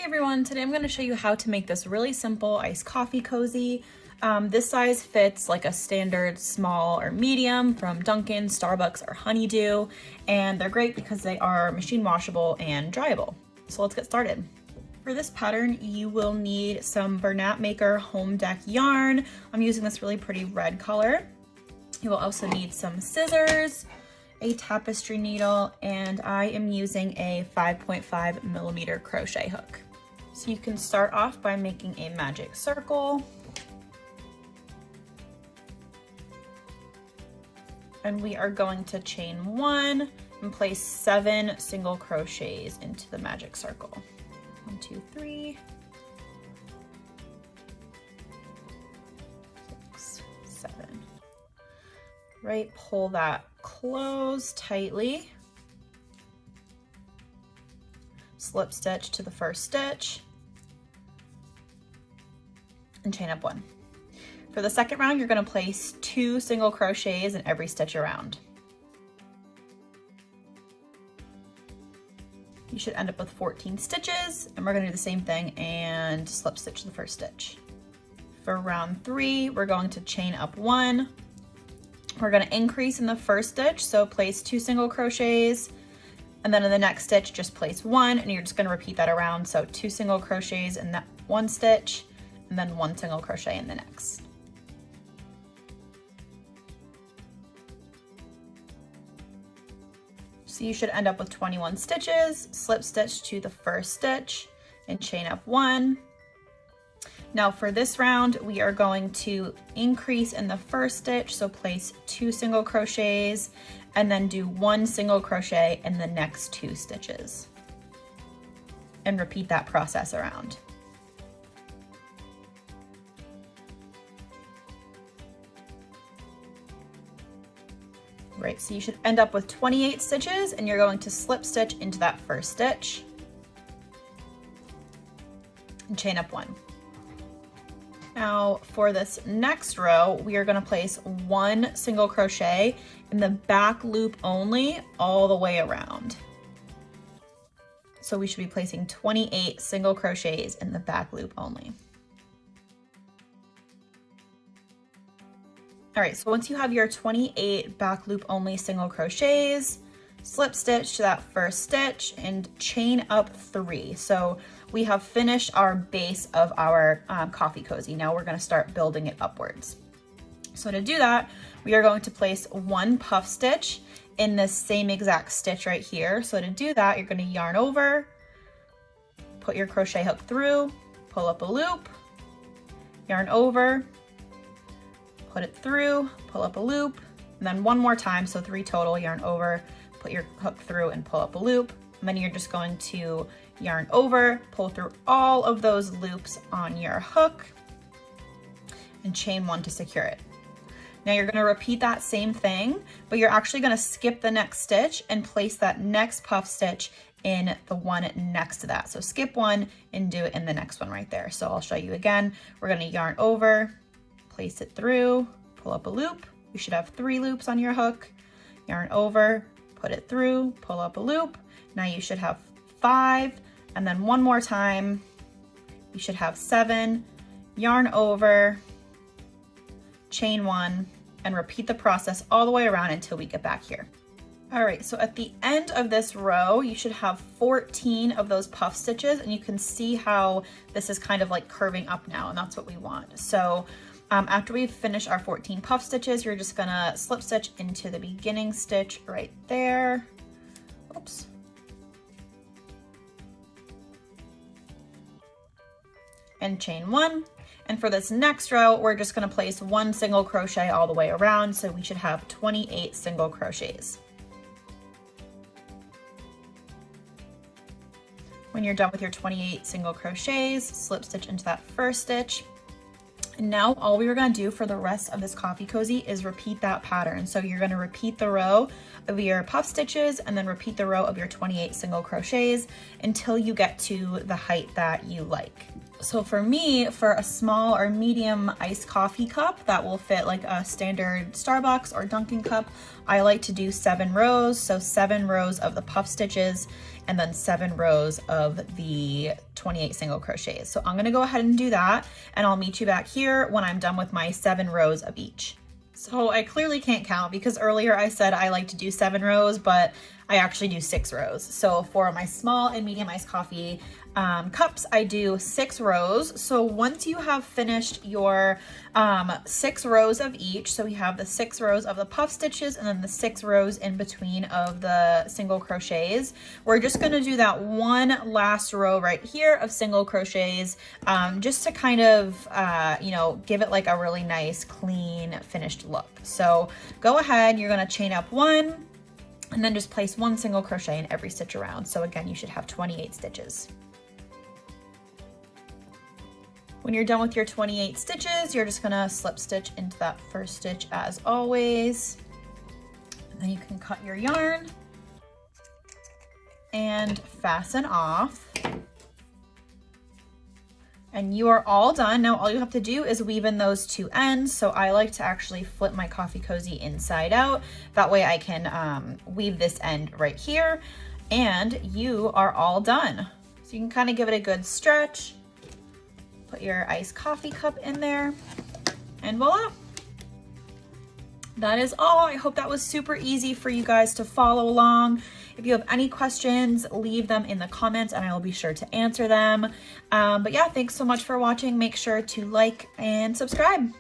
everyone, today I'm going to show you how to make this really simple iced coffee cozy. This size fits like a standard small or medium from Dunkin, Starbucks, or Honeydew, and they're great because they are machine washable and dryable. So let's get started. For this pattern, you will need some Bernat Maker Home Deck yarn. I'm using this really pretty red color. You will also need some scissors, a tapestry needle, and I am using a 5.5 millimeter crochet hook. So you can start off by making a magic circle. And we are going to chain 1 and place 7 single crochets into the magic circle. 1, 2, 3, 6, 7. Right, pull that close tightly. Slip stitch to the first stitch and chain up 1. For the second round, you're going to place 2 single crochets in every stitch around. You should end up with 14 stitches, and we're going to do the same thing and slip stitch the first stitch. For round 3, we're going to chain up 1. We're going to increase in the first stitch, so place 2 single crochets, and then in the next stitch just place 1, and you're just going to repeat that around. So 2 single crochets in that one stitch, and then 1 single crochet in the next. So you should end up with 21 stitches, slip stitch to the first stitch, and chain up 1. Now for this round, we are going to increase in the first stitch, so place 2 single crochets, and then do 1 single crochet in the next 2 stitches. And repeat that process around. Right, so you should end up with 28 stitches, and you're going to slip stitch into that first stitch and chain up 1. Now for this next row, we are going to place 1 single crochet in the back loop only all the way around. So we should be placing 28 single crochets in the back loop only. All right, so once you have your 28 back loop only single crochets, slip stitch to that first stitch and chain up 3. So we have finished our base of our coffee cozy. Now we're going to start building it upwards. So to do that, we are going to place 1 puff stitch in this same exact stitch right here. So to do that, you're going to yarn over, put your crochet hook through, pull up a loop, yarn over, put it through, pull up a loop, and then 1 more time, so 3 total, yarn over, put your hook through and pull up a loop. And then you're just going to yarn over, pull through all of those loops on your hook, and chain 1 to secure it. Now you're going to repeat that same thing, but you're actually going to skip the next stitch and place that next puff stitch in the one next to that. So skip 1 and do it in the next one right there. So I'll show you again. We're going to yarn over, place it through, pull up a loop. You should have 3 loops on your hook. Yarn over, put it through, pull up a loop. Now you should have 5, and then 1 more time, you should have 7, yarn over, chain 1, and repeat the process all the way around until we get back here. All right, so at the end of this row, you should have 14 of those puff stitches, and you can see how this is kind of like curving up now, and that's what we want. So after we finish our 14 puff stitches, you're just gonna slip stitch into the beginning stitch right there. Oops. And chain 1. And for this next row, we're just going to place 1 single crochet all the way around, so we should have 28 single crochets. When you're done with your 28 single crochets, slip stitch into that first stitch. And now all we were going to do for the rest of this coffee cozy is repeat that pattern. So you're going to repeat the row of your puff stitches and then repeat the row of your 28 single crochets until you get to the height that you like. So for me, for a small or medium iced coffee cup that will fit like a standard Starbucks or Dunkin cup, I like to do 7 rows. So 7 rows of the puff stitches and then 7 rows of the 28 single crochets. So I'm gonna go ahead and do that, and I'll meet you back here when I'm done with my 7 rows of each. So I clearly can't count because earlier I said I like to do 7 rows, but I actually do 6 rows. So for my small and medium iced coffee cups, I do 6 rows. So once you have finished your 6 rows of each, so we have the 6 rows of the puff stitches and then the 6 rows in between of the single crochets, we're just gonna do that one last row right here of single crochets, just to kind of, you know, give it like a really nice, clean, finished look. So go ahead, you're gonna chain up 1, and then just place 1 single crochet in every stitch around. So again, you should have 28 stitches. When you're done with your 28 stitches, you're just gonna slip stitch into that first stitch as always. And then you can cut your yarn and fasten off. And you are all done. Now all you have to do is weave in those 2 ends. So I like to actually flip my coffee cozy inside out. That way I can weave this end right here, and you are all done. So you can kind of give it a good stretch. Put your iced coffee cup in there, and voila. That is all. I hope that was super easy for you guys to follow along. If you have any questions, leave them in the comments and I will be sure to answer them. But yeah, thanks so much for watching. Make sure to like and subscribe.